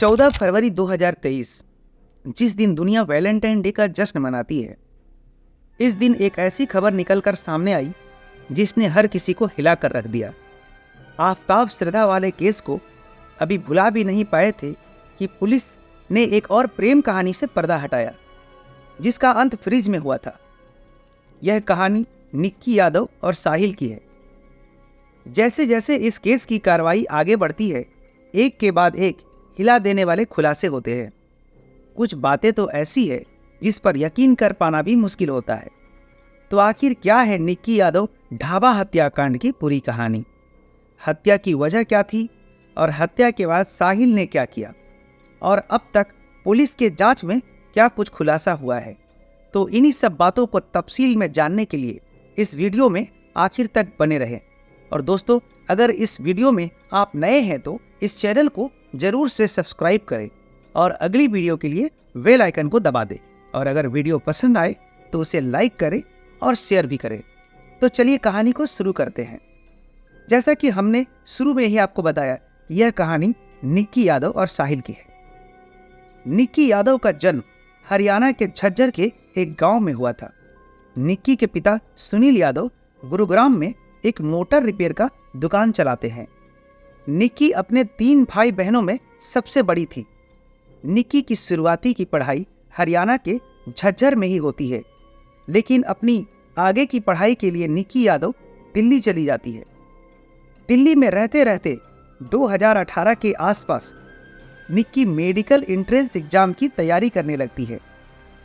14 फरवरी 2023 जिस दिन दुनिया वैलेंटाइन डे का जश्न मनाती है, इस दिन एक ऐसी खबर निकलकर सामने आई जिसने हर किसी को हिला कर रख दिया। आफताब श्रद्धा वाले केस को अभी भुला भी नहीं पाए थे कि पुलिस ने एक और प्रेम कहानी से पर्दा हटाया जिसका अंत फ्रिज में हुआ था। यह कहानी निक्की यादव और साहिल की है। जैसे जैसे इस केस की कार्रवाई आगे बढ़ती है, एक के बाद एक हिला देने वाले खुलासे होते हैं। कुछ बातें तो ऐसी है जिस पर यकीन कर पाना भी मुश्किल होता है। तो आखिर क्या है निक्की यादव ढाबा हत्याकांड की पूरी कहानी? हत्या की वजह क्या थी और हत्या के बाद साहिल ने क्या किया, और अब तक पुलिस के जांच में क्या कुछ खुलासा हुआ है? तो इन्हीं सब बातों को तफसील में जानने के लिए इस वीडियो में आखिर तक बने रहें। और दोस्तों, अगर इस वीडियो में आप नए हैं तो इस चैनल को जरूर से सब्सक्राइब करें और अगली वीडियो के लिए बेल आइकन को दबा दें। और अगर वीडियो पसंद आए तो उसे लाइक करें और शेयर भी करें। तो चलिए कहानी को शुरू करते हैं। जैसा कि हमने शुरू में ही आपको बताया, यह कहानी निक्की यादव और साहिल की है। निक्की यादव का जन्म हरियाणा के झज्जर के एक गांव में हुआ था। निक्की के पिता सुनील यादव गुरुग्राम में एक मोटर रिपेयर का दुकान चलाते हैं। निक्की अपने 3 भाई बहनों में सबसे बड़ी थी। निक्की की शुरुआती की पढ़ाई हरियाणा के झज्जर में ही होती है, लेकिन अपनी आगे की पढ़ाई के लिए निक्की यादव दिल्ली चली जाती है। दिल्ली में रहते रहते 2018 के आसपास निक्की मेडिकल एंट्रेंस एग्जाम की तैयारी करने लगती है।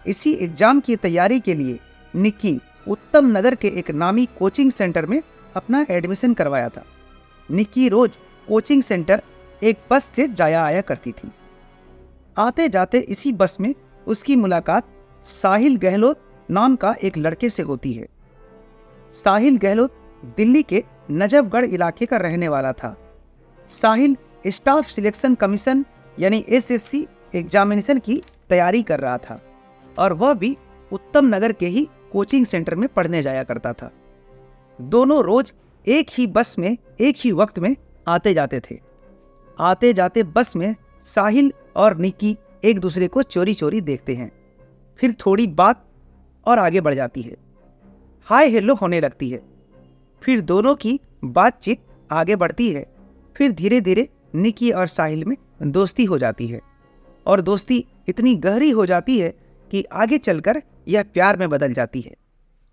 इसी एग्जाम की तैयारी के लिए निक्की उत्तम नगर के एक नामी कोचिंग सेंटर में अपना एडमिशन करवाया था। निक्की रोज कोचिंग सेंटर एक बस से जाया आया करती थी। आते जाते इसी बस में उसकी मुलाकात साहिल गहलोत नाम का एक लड़के से होती है। साहिल गहलोत दिल्ली के नजफगढ़ इलाके का रहने वाला था। साहिल स्टाफ सिलेक्शन कमीशन यानी एसएससी एग्जामिनेशन की तैयारी कर रहा था और वह भी उत्तम नगर के ही कोचिंग सेंटर में पढ़ने जाया करता था। दोनों रोज एक ही बस में एक ही वक्त में आते जाते थे। आते जाते बस में साहिल और निक्की एक दूसरे को चोरी चोरी देखते हैं। फिर थोड़ी बात और आगे बढ़ जाती है। हाय हेलो होने लगती है। फिर दोनों की बातचीत आगे बढ़ती है। फिर धीरे धीरे निक्की और साहिल में दोस्ती हो जाती है और दोस्ती इतनी गहरी हो जाती है कि आगे चलकर यह प्यार में बदल जाती है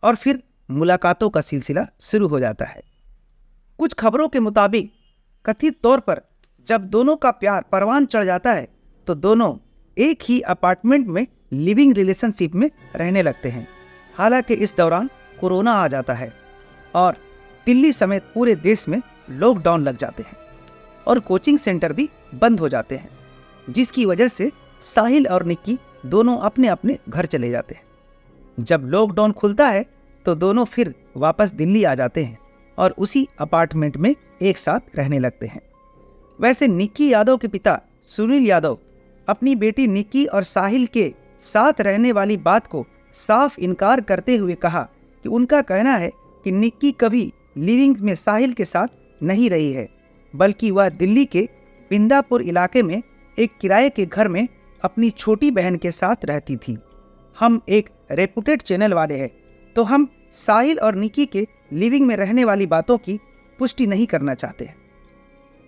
और फिर मुलाकातों का सिलसिला शुरू हो जाता है। कुछ खबरों के मुताबिक कथित तौर पर जब दोनों का प्यार परवान चढ़ जाता है तो दोनों एक ही अपार्टमेंट में लिविंग रिलेशनशिप में रहने लगते हैं। हालांकि इस दौरान कोरोना आ जाता है और दिल्ली समेत पूरे देश में लॉकडाउन लग जाते हैं और कोचिंग सेंटर भी बंद हो जाते हैं, जिसकी वजह से साहिल और निक्की दोनों अपने अपने घर चले जाते हैं। जब लॉकडाउन खुलता है तो दोनों फिर वापस दिल्ली आ जाते हैं और उसी अपार्टमेंट में एक साथ रहने लगते हैं। वैसे निक्की यादव के पिता सुनील यादव अपनी बेटी निक्की और साहिल के साथ रहने वाली बात को साफ इनकार करते हुए कहा कि उनका कहना है कि निक्की कभी लिविंग में साहिल के साथ नहीं रही है, बल्कि वह दिल्ली के बिंदापुर इलाके में एक किराए के घर में अपनी छोटी बहन के साथ रहती थी। हम एक रेपुटेड चैनल वाले हैं तो हम साहिल और निक्की के लिविंग में रहने वाली बातों की पुष्टि नहीं करना चाहते।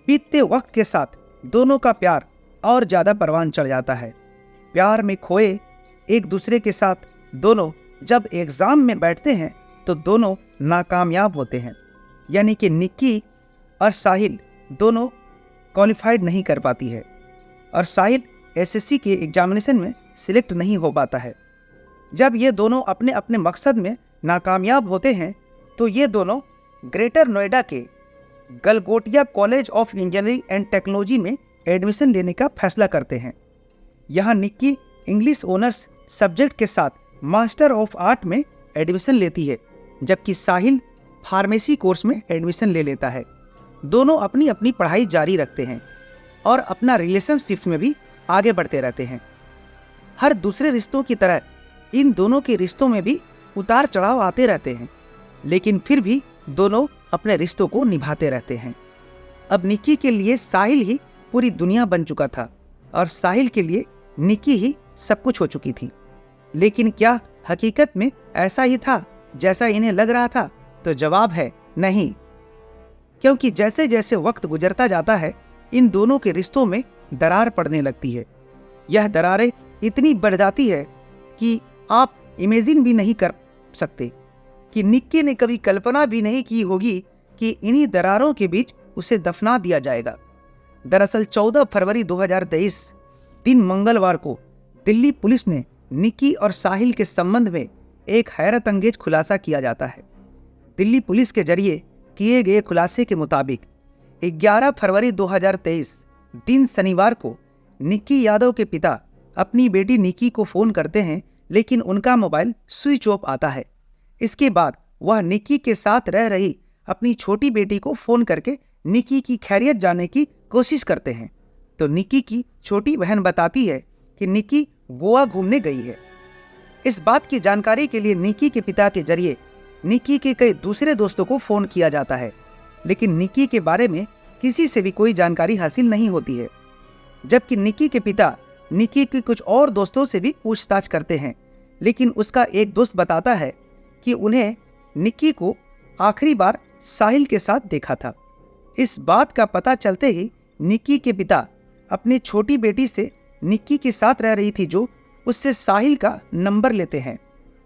बीतते वक्त के साथ दोनों का प्यार और ज़्यादा परवान चढ़ जाता है। प्यार में खोए एक दूसरे के साथ दोनों जब एग्ज़ाम में बैठते हैं तो दोनों नाकामयाब होते हैं, यानी कि निक्की और साहिल दोनों क्वालिफाइड नहीं कर पाती है और साहिल एसएससी के एग्जामिनेशन में सिलेक्ट नहीं हो पाता है। जब ये दोनों अपने अपने मकसद में नाकामयाब होते हैं तो ये दोनों ग्रेटर नोएडा के Galgotia college of engineering and technology में एडमिशन लेने का फैसला करते हैं। यहाँ निक्की इंग्लिश ऑनर्स सब्जेक्ट के साथ मास्टर ऑफ आर्ट में एडमिशन लेती है, जबकि साहिल फार्मेसी कोर्स में एडमिशन ले लेता है। दोनों अपनी अपनी पढ़ाई जारी रखते हैं और अपना रिलेशनशिप में भी आगे बढ़ते रहते हैं। हर दूसरे रिश्तों की तरह इन दोनों के रिश्तों में भी उतार चढ़ाव आते रहते हैं, लेकिन फिर भी दोनों अपने रिश्तों को निभाते रहते हैं। अब निक्की के लिए साहिल ही पूरी दुनिया बन चुका था और साहिल के लिए निक्की ही सब कुछ हो चुकी थी। लेकिन क्या हकीकत में ऐसा ही था जैसा इन्हें लग रहा था? तो जवाब है नहीं, क्योंकि जैसे जैसे वक्त गुजरता जाता है इन दोनों के रिश्तों में दरार पड़ने लगती है। यह दरारें इतनी बढ़ जाती है कि आप इमेजिन भी नहीं कर सकते कि निक्की ने कभी कल्पना भी नहीं की होगी कि इन्हीं दरारों के बीच उसे दफना दिया जाएगा। दरअसल 14 फरवरी 2023 दिन मंगलवार को दिल्ली पुलिस ने निक्की और साहिल के संबंध में एक हैरत अंगेज खुलासा किया जाता है। दिल्ली पुलिस के जरिए किए गए खुलासे के मुताबिक 11 फरवरी 2023 दिन शनिवार को निक्की यादव के पिता अपनी बेटी निक्की को फ़ोन करते हैं, लेकिन उनका मोबाइल स्विच ऑफ आता है। इसके बाद वह निक्की के साथ रह रही अपनी छोटी बेटी को फ़ोन करके निक्की की खैरियत जानने की कोशिश करते हैं। तो निक्की की छोटी बहन बताती है कि निक्की गोवा घूमने गई है। इस बात की जानकारी के लिए निक्की के पिता के जरिए निक्की के कई दूसरे दोस्तों को फ़ोन किया जाता है, लेकिन निक्की के बारे में किसी से भी कोई जानकारी हासिल नहीं होती है। जबकि निक्की के पिता निक्की के कुछ और दोस्तों से भी पूछताछ करते हैं, लेकिन उसका एक दोस्त बताता है कि उन्हें निक्की को आखिरी बार साहिल के साथ देखा था। इस बात का पता चलते ही निक्की के पिता अपनी छोटी बेटी से निक्की के साथ रह रही थी जो उससे साहिल का नंबर लेते हैं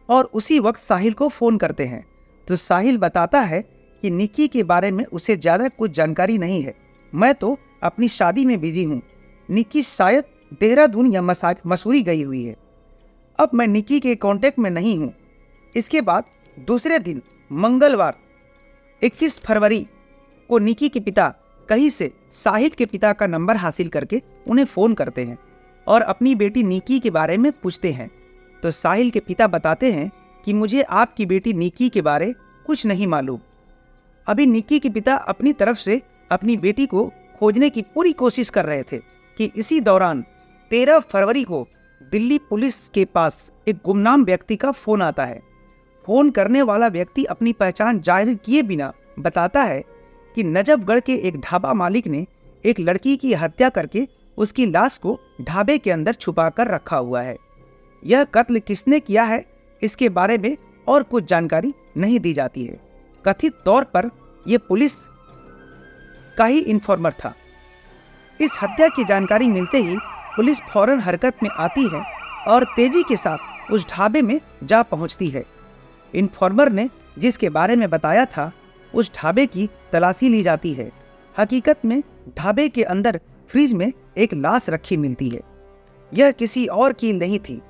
और उसी वक्त साहिल को फ़ोन करते हैं। तो साहिल बताता है कि निक्की के बारे में उसे ज़्यादा कुछ जानकारी नहीं है, मैं तो अपनी शादी में बिजी हूँ। निक्की शायद देहरादून या मसूरी गई हुई है। अब मैं निक्की के कांटेक्ट में नहीं हूँ। इसके बाद दूसरे दिन मंगलवार 21 फरवरी को निक्की के पिता कहीं से साहिल के पिता का नंबर हासिल करके उन्हें फ़ोन करते हैं और अपनी बेटी निक्की के बारे में पूछते हैं। तो साहिल के पिता बताते हैं कि मुझे आपकी बेटी निक्की के बारे कुछ नहीं मालूम। अभी निक्की के पिता अपनी तरफ से अपनी बेटी को खोजने की पूरी कोशिश कर रहे थे कि इसी दौरान 13 फरवरी को दिल्ली पुलिस के पास एक गुमनाम व्यक्ति का फ़ोन आता है। फ़ोन करने वाला व्यक्ति अपनी पहचान जाहिर किए बिना बताता है कि नजफगढ़ के एक ढाबा मालिक ने एक लड़की की हत्या करके उसकी लाश को ढाबे के अंदर छुपा कर रखा हुआ है। यह कत्ल किसने किया है इसके बारे में और कुछ जानकारी नहीं दी जाती है। कथित तौर पर यह पुलिस का ही इन्फॉर्मर था। इस हत्या की जानकारी मिलते ही पुलिस फौरन हरकत में आती है और तेजी के साथ उस ढाबे में जा पहुंचती है। इन्फॉर्मर ने जिसके बारे में बताया था उस ढाबे की तलाशी ली जाती है। हकीकत में ढाबे के अंदर फ्रिज में एक लाश रखी मिलती है। यह किसी और की नहीं थी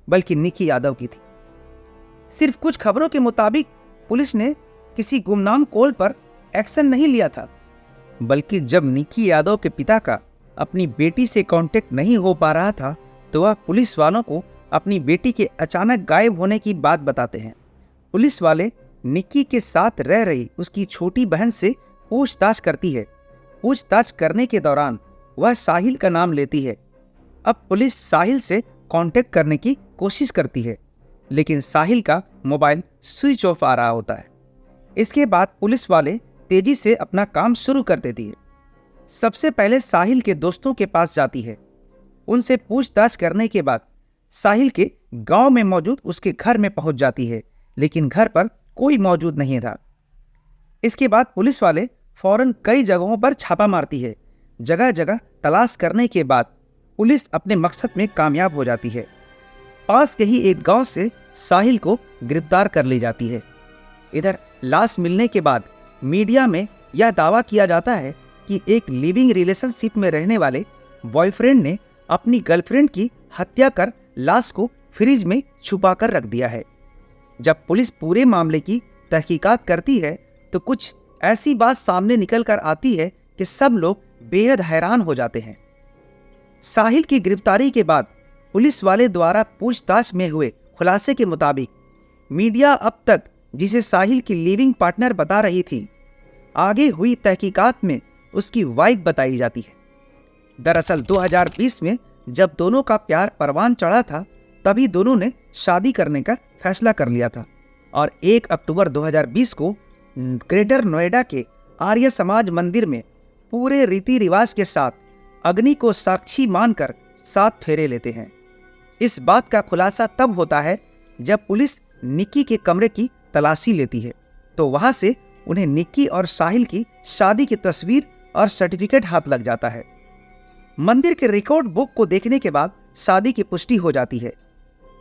बल्कि निक्की यादव की थी। सिर्फ कुछ खबरों के मुताबिक पुलिस ने किसी गुमनाम कॉल पर एक्शन नहीं लिया था, बल्कि जब निक्की यादव के पिता का अपनी बेटी से कांटेक्ट नहीं हो पा रहा था तो वह पुलिस वालों को अपनी बेटी के अचानक गायब होने की बात बताते हैं। पुलिस वाले निक्की के साथ रह रही उसकी छोटी बहन से पूछताछ करती है। पूछताछ करने के दौरान वह साहिल का नाम लेती है। अब पुलिस साहिल से कांटेक्ट करने की कोशिश करती है, लेकिन साहिल का मोबाइल स्विच ऑफ आ रहा होता है। इसके बाद पुलिस वाले तेजी से अपना काम शुरू कर देती है। सबसे पहले साहिल के दोस्तों के पास जाती है। उनसे पूछताछ करने के बाद साहिल के गांव में मौजूद उसके घर में पहुंच जाती है, लेकिन घर पर कोई मौजूद नहीं था। इसके बाद पुलिस वाले फौरन कई जगहों पर छापा मारती है। जगह जगह तलाश करने के बाद पुलिस अपने मकसद में कामयाब हो जाती है। पास के ही एक गांव से साहिल को गिरफ्तार कर ली जाती है। इधर लाश मिलने के बाद मीडिया में यह दावा किया जाता है कि एक लिविंग रिलेशनशिप में रहने वाले बॉयफ्रेंड ने अपनी गर्लफ्रेंड की हत्या कर लाश को फ्रिज में छुपा कर रख दिया है। जब पुलिस पूरे मामले की तहकीकात करती है तो कुछ ऐसी बात सामने निकल कर आती है कि सब लोग बेहद हैरान हो जाते हैं। साहिल की गिरफ्तारी के बाद पुलिस वाले द्वारा पूछताछ में हुए खुलासे के मुताबिक मीडिया अब तक जिसे साहिल की लिविंग पार्टनर बता रही थी, आगे हुई तहकीकात में उसकी वाइफ बताई जाती है। दरअसल 2020 में जब दोनों का प्यार परवान चढ़ा था तभी दोनों ने शादी करने का फैसला कर लिया था और 1 अक्टूबर 2020 को ग्रेटर नोएडा के आर्य समाज मंदिर में पूरे रीति रिवाज के साथ अग्नि को साक्षी मानकर 7 फेरे लेते हैं। इस बात का खुलासा तब होता है जब पुलिस निक्की के कमरे की तलाशी लेती है, तो वहां से उन्हें निक्की और साहिल की शादी की तस्वीर और सर्टिफिकेट हाथ लग जाता है। मंदिर के रिकॉर्ड बुक को देखने के बाद शादी की पुष्टि हो जाती है।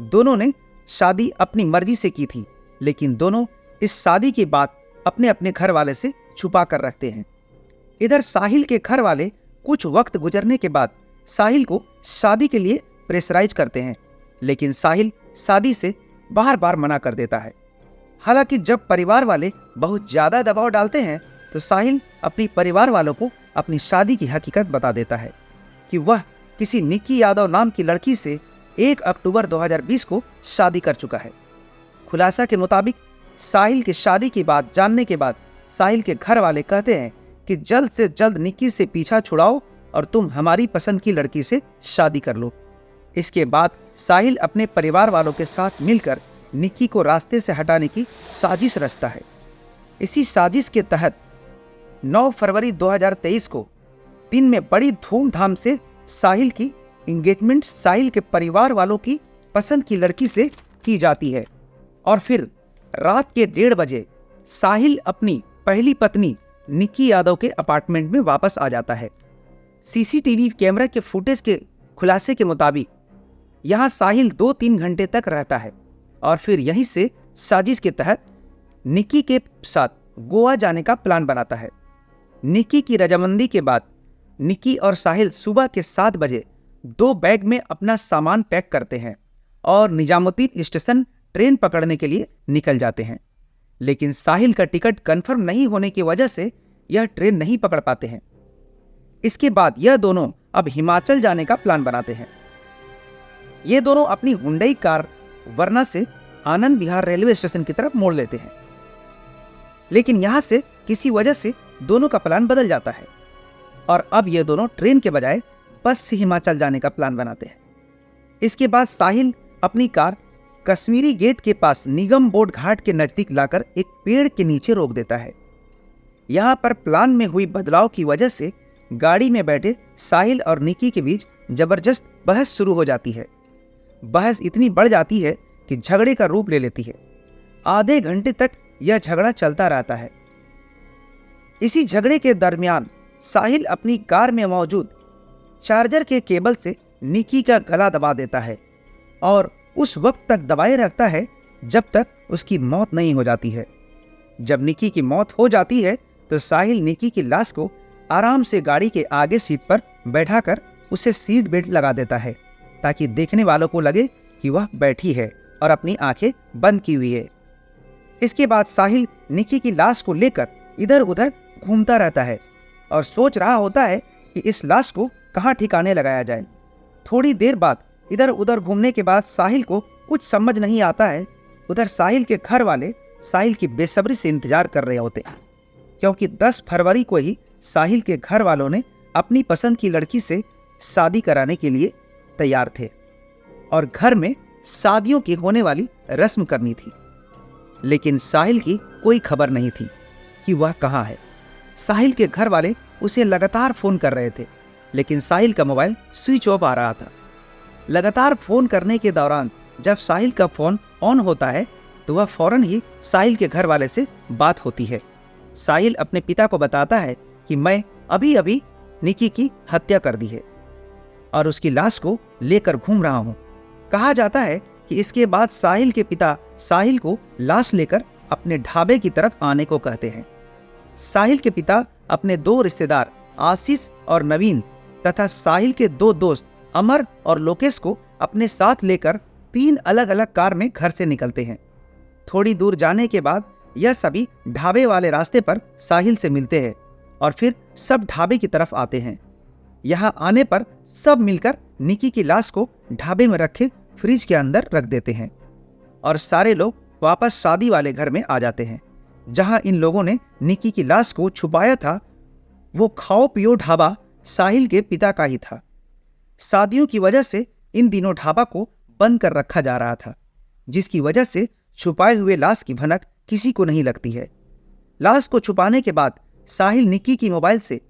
दोनों ने शादी अपनी मर्जी से की थी, लेकिन दोनों इस शादी की बात अपने अपने घर वाले से छुपा कर रखते हैं। इधर साहिल के घर वाले कुछ वक्त गुजरने के बाद साहिल को शादी के लिए प्रेशराइज करते हैं, लेकिन साहिल शादी से बार बार मना कर देता है। हालांकि जब परिवार वाले बहुत ज्यादा दबाव डालते हैं तो साहिल अपनी परिवार वालों को अपनी शादी की हकीकत बता देता है कि वह किसी निक्की यादव नाम की लड़की से 1 अक्टूबर 2020 को शादी कर चुका है। खुलासा के मुताबिक साहिल की शादी की बात जानने के बाद साहिल के घर वाले कहते हैं कि जल्द से जल्द निक्की से पीछा छुड़ाओ और तुम हमारी पसंद की लड़की से शादी कर लो। इसके बाद साहिल अपने परिवार वालों के साथ मिलकर निक्की को रास्ते से हटाने की साजिश रचता है। इसी साजिश के तहत 9 फरवरी 2023 को दिन में बड़ी धूमधाम से साहिल की एंगेजमेंट साहिल के परिवार वालों की पसंद की लड़की से की जाती है और फिर रात के 1:30 बजे साहिल अपनी पहली पत्नी निक्की यादव के अपार्टमेंट में वापस आ जाता है। सीसीटीवी कैमरा के फुटेज के खुलासे के मुताबिक यहां साहिल 2-3 घंटे तक रहता है और फिर यहीं से साजिश के तहत निक्की के साथ गोवा जाने का प्लान बनाता है। निक्की की रजामंदी के बाद निक्की और साहिल सुबह के 7 बजे 2 बैग में अपना सामान पैक करते हैं और निजामुद्दीन स्टेशन ट्रेन पकड़ने के लिए निकल जाते हैं, लेकिन साहिल का टिकट कंफर्म नहीं होने की वजह से यह ट्रेन नहीं पकड़ पाते हैं। इसके बाद यह दोनों अब हिमाचल जाने का प्लान बनाते हैं। ये दोनों अपनी हुंडई कार वरना से आनंद विहार रेलवे स्टेशन की तरफ मोड़ लेते हैं, लेकिन यहां से किसी वजह से दोनों का प्लान बदल जाता है और अब ये दोनों ट्रेन के बजाय बस से हिमाचल जाने का प्लान बनाते हैं। इसके बाद साहिल अपनी कार कश्मीरी गेट के पास निगम बोट घाट के नजदीक लाकर एक पेड़ के नीचे रोक देता है। यहां पर प्लान में हुई बदलाव की वजह से गाड़ी में बैठे साहिल और निक्की के बीच जबरदस्त बहस शुरू हो जाती है। बहस इतनी बढ़ जाती है कि झगड़े का रूप ले लेती है। आधे घंटे तक यह झगड़ा चलता रहता है। इसी झगड़े के दरमियान साहिल अपनी कार में मौजूद चार्जर के केबल से निक्की का गला दबा देता है और उस वक्त तक दबाए रखता है जब तक उसकी मौत नहीं हो जाती है। जब निक्की की मौत हो जाती है तो साहिल निक्की की लाश को आराम से गाड़ी के आगे सीट पर बैठाकर उसे सीट बेल्ट लगा देता है ताकि देखने वालों को लगे कि वह बैठी है और अपनी आंखें बंद की हुई है। इसके बाद साहिल निक्की की लाश को लेकर इधर उधर घूमता रहता है और सोच रहा होता है कि इस लाश को कहाँ ठिकाने लगाया जाए। थोड़ी देर बाद इधर उधर घूमने के बाद साहिल को कुछ समझ नहीं आता है। उधर साहिल के घर वाले साहिल की बेसब्री से इंतजार कर रहे होते हैं, क्योंकि 10 फरवरी को ही साहिल के घर वालों ने अपनी पसंद की लड़की से शादी कराने के लिए तैयार थे और घर में शादियों की होने वाली रस्म करनी थी। लेकिन साहिल की कोई खबर नहीं थी कि वह कहाँ है। साहिल के घर वाले उसे लगातार फोन कर रहे थे, लेकिन साहिल का मोबाइल स्विच ऑफ आ रहा था। लगातार फोन करने के दौरान जब साहिल का फोन ऑन होता है तो वह फौरन ही साहिल के घर वाले से बात होती है। साहिल अपने पिता को बताता है कि मैं अभी अभी निक्की की हत्या कर दी है और उसकी लाश को लेकर घूम रहा हूँ। कहा जाता है कि इसके बाद साहिल के पिता साहिल को लाश लेकर अपने ढाबे की तरफ आने को कहते हैं। साहिल के पिता अपने 2 रिश्तेदार आशीष और नवीन तथा साहिल के 2 दोस्त अमर और लोकेश को अपने साथ लेकर 3 अलग अलग कार में घर से निकलते हैं। थोड़ी दूर जाने के बाद यह सभी ढाबे वाले रास्ते पर साहिल से मिलते हैं और फिर सब ढाबे की तरफ आते हैं। यहाँ आने पर सब मिलकर निक्की की लाश को ढाबे में रखे फ्रिज के अंदर रख देते हैं और सारे लोग वापस शादी वाले घर में आ जाते हैं जहां इन लोगों ने निक्की की लाश को छुपाया था। वो खाओ पियो ढाबा साहिल के पिता का ही था। शादियों की वजह से इन दिनों ढाबा को बंद कर रखा जा रहा था, जिसकी वजह से छुपाए हुए लाश की भनक किसी को नहीं लगती है। लाश को छुपाने के बाद साहिल निक्की की मोबाइल से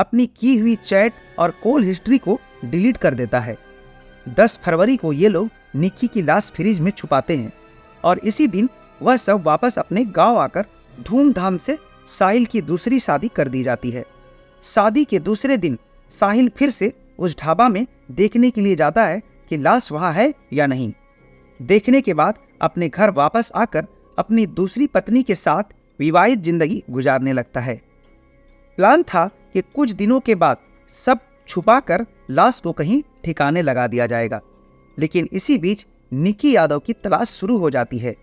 अपनी की हुई चैट और कॉल हिस्ट्री को डिलीट कर देता है। 10 फरवरी को ये लोग निक्की की लाश फ्रिज में छुपाते हैं और इसी दिन वह सब वापस अपने गांव आकर धूमधाम से साहिल की दूसरी शादी कर दी जाती है। शादी के दूसरे दिन साहिल फिर से उस ढाबा में देखने के लिए जाता है कि लाश वहां है या नहीं। देखने के बाद अपने घर वापस आकर अपनी दूसरी पत्नी के साथ विवाहित जिंदगी गुजारने लगता है। प्लान था कि कुछ दिनों के बाद सब छुपाकर लाश को कहीं ठिकाने लगा दिया जाएगा, लेकिन इसी बीच निक्की यादव की तलाश शुरू हो जाती है,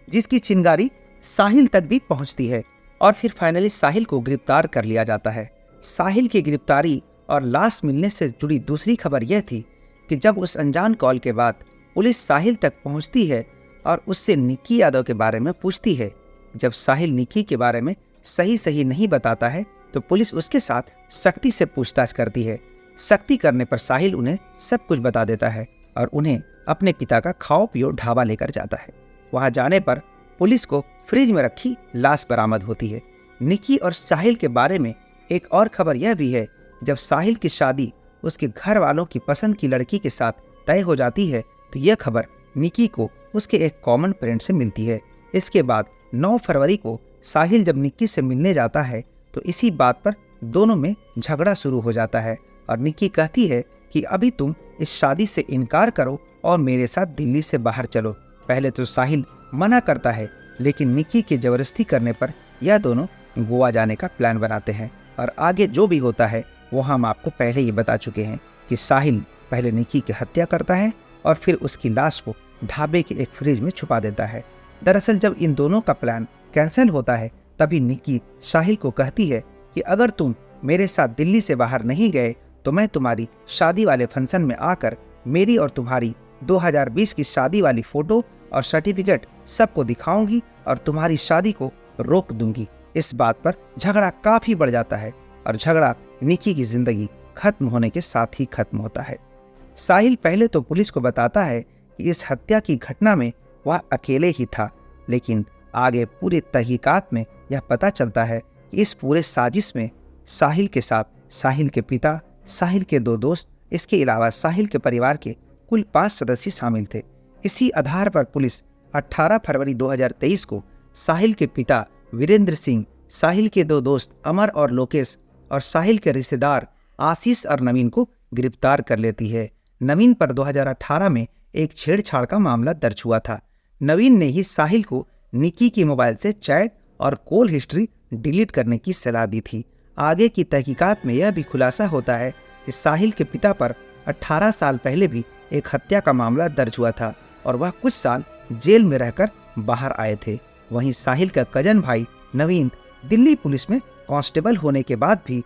जिसकी चिंगारी साहिल तक भी पहुंचती है और फिर फाइनली साहिल को गिरफ्तार कर लिया जाता है। साहिल की गिरफ्तारी और लाश मिलने से जुड़ी दूसरी खबर यह थी कि जब उस अनजान कॉल के बाद पुलिस साहिल तक पहुंचती है और उससे निक्की यादव के बारे में पूछती है, जब साहिल निक्की के बारे में सही नहीं बताता है तो पुलिस उसके साथ सख्ती से पूछताछ करती है। सख्ती करने पर साहिल उन्हें सब कुछ बता देता है और उन्हें अपने पिता का खाओ पियो ढाबा लेकर जाता है। वहां जाने पर पुलिस को फ्रिज में रखी लाश बरामद होती है। निक्की और साहिल के बारे में एक और खबर यह भी है, जब साहिल की शादी उसके घर वालों की पसंद की लड़की के साथ तय हो जाती है तो यह खबर निक्की को उसके एक कॉमन फ्रेंड से मिलती है। इसके बाद 9 फरवरी को साहिल जब निक्की से मिलने जाता है तो इसी बात पर दोनों में झगड़ा शुरू हो जाता है और निक्की कहती है कि अभी तुम इस शादी से इनकार करो और मेरे साथ दिल्ली से बाहर चलो। पहले तो साहिल मना करता है, लेकिन निक्की के जबरदस्ती करने पर यह दोनों गोवा जाने का प्लान बनाते हैं और आगे जो भी होता है वो हम आपको पहले ही बता चुके हैं कि साहिल पहले निक्की की हत्या करता है और फिर उसकी लाश को ढाबे के एक फ्रिज में छुपा देता है। दरअसल जब इन दोनों का प्लान कैंसिल होता है तभी निक्की साहिल को कहती है कि अगर तुम मेरे साथ दिल्ली से बाहर नहीं गए तो मैं तुम्हारी शादी वाले फंक्शन में आकर मेरी और तुम्हारी 2020 की शादी वाली फोटो और सर्टिफिकेट सबको दिखाऊंगी और तुम्हारी शादी को रोक दूंगी। इस बात पर झगड़ा काफी बढ़ जाता है और झगड़ा निक्की की जिंदगी खत्म होने के साथ ही खत्म होता है। साहिल पहले तो पुलिस को बताता है कि इस हत्या की घटना में वह अकेले ही था, लेकिन आगे पूरे तहकीकात में यह पता चलता है कि इस पूरे साजिश में साहिल के साथ साहिल के पिता, साहिल के 2 दोस्त, इसके अलावा साहिल के परिवार के कुल 5 सदस्य शामिल थे। इसी आधार पर पुलिस 18 फरवरी 2023 को साहिल के पिता वीरेंद्र सिंह, साहिल के 2 दोस्त अमर और लोकेश और साहिल के रिश्तेदार आशीष और नवीन को गिरफ्तार कर लेती है। नवीन पर 2018 में एक छेड़छाड़ का मामला दर्ज हुआ था। नवीन ने ही साहिल को निक्की के मोबाइल से चैट और कॉल हिस्ट्री डिलीट करने की सलाह दी थी। आगे की तहकीकात में यह भी खुलासा होता है कि साहिल के पिता पर 18 साल पहले भी एक हत्या का मामला दर्ज हुआ था और वह कुछ साल जेल में रहकर बाहर आए थे। वहीं साहिल का कजन भाई नवीन दिल्ली पुलिस में कांस्टेबल होने के बाद भी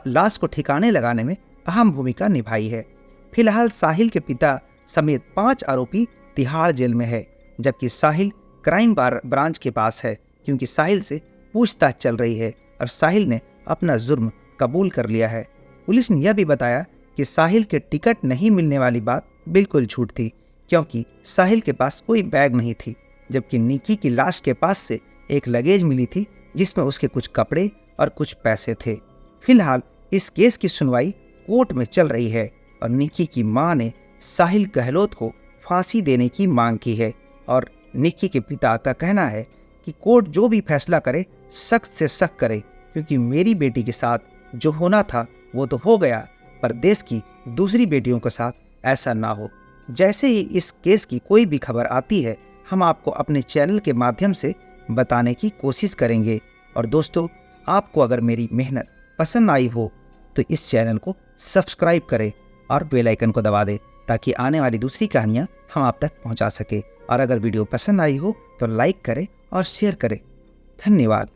लाश को ठिकाने लगाने में अहम भूमिका निभाई है। फिलहाल साहिल के पिता समेत 5 आरोपी तिहाड़ जेल में है, जबकि साहिल क्राइम ब्रांच के पास है क्योंकि साहिल से पूछताछ चल रही है और साहिल ने अपना जुर्म कबूल कर लिया है। पुलिस ने यह भी बताया कि साहिल के टिकट नहीं मिलने वाली बात बिल्कुल झूठ थी, क्योंकि साहिल के पास कोई बैग नहीं थी, जबकि निक्की की लाश के पास से एक लगेज मिली थी जिसमें उसके कुछ कपड़े और कुछ पैसे थे। फिलहाल इस केस की सुनवाई कोर्ट में चल रही है और निक्की की मां ने साहिल गहलोत को फांसी देने की मांग की है और निक्की के पिता का कहना है कि कोर्ट जो भी फैसला करे सख्त से सख्त करे, क्योंकि मेरी बेटी के साथ जो होना था वो तो हो गया, पर देश की दूसरी बेटियों के साथ ऐसा ना हो। जैसे ही इस केस की कोई भी खबर आती है हम आपको अपने चैनल के माध्यम से बताने की कोशिश करेंगे। और दोस्तों, आपको अगर मेरी मेहनत पसंद आई हो तो इस चैनल को सब्सक्राइब करें और बेल आइकन को दबा दें ताकि आने वाली दूसरी कहानियाँ हम आप तक पहुँचा सके। और अगर वीडियो पसंद आई हो तो लाइक करें और शेयर करें। धन्यवाद।